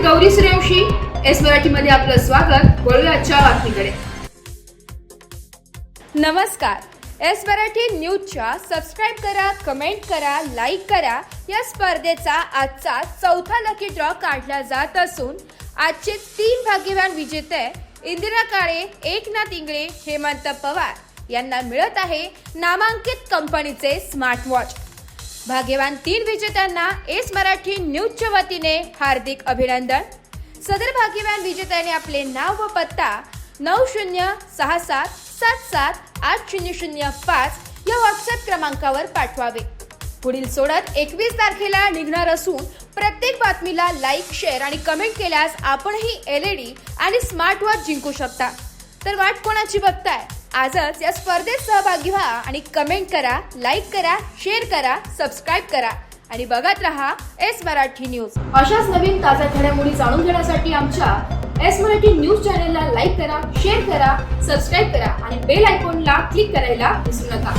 Gauri Suryavanshi. S Marathi मध्ये आपलं स्वागत. वळूया आजच्या बातमीकडे. नमस्कार. एस मराठी न्यूजच्या सबस्क्राईब करा, कमेंट करा, लाईक करा. या स्पर्धेचा आजचा चौथा लकी ड्रॉ काढला जात असून आजचे 3 भाग्यवान विजेते इंदिरा काळे, एकनाथ इंगळे, हेमंत पवार यांना मिळत आहे नामांकित कंपनीचे स्मार्ट वॉच. भाग्यवान 3 विजेत्यांना एस मराठी न्यूजच्या वतीने हार्दिक अभिनंदन. सदर भाग्यवान विजेत्याने आपले नाव व पत्ता 9067778005 या व्हॉट्सअप क्रमांकावर पाठवावे. पुढील सोडत 21 तारखेला निघणार असून प्रत्येक बातमीला लाईक, शेअर आणि कमेंट केल्यास आपणही LED आणि स्मार्ट वॉच जिंकू शकता. तर वाट कोणाची बघताय? आजच या स्पर्धेत सहभागी व्हा आणि कमेंट करा, लाईक करा, शेअर करा, सबस्क्राईब करा आणि बघत रहा एस मराठी न्यूज. अशाच नवीन ताज्या घडामोडी जाणून घेण्यासाठी आमच्या एस मराठी न्यूज चॅनलला लाईक करा, शेअर करा, सबस्क्राईब करा आणि बेल आयकॉनला क्लिक करायला विसरू नका.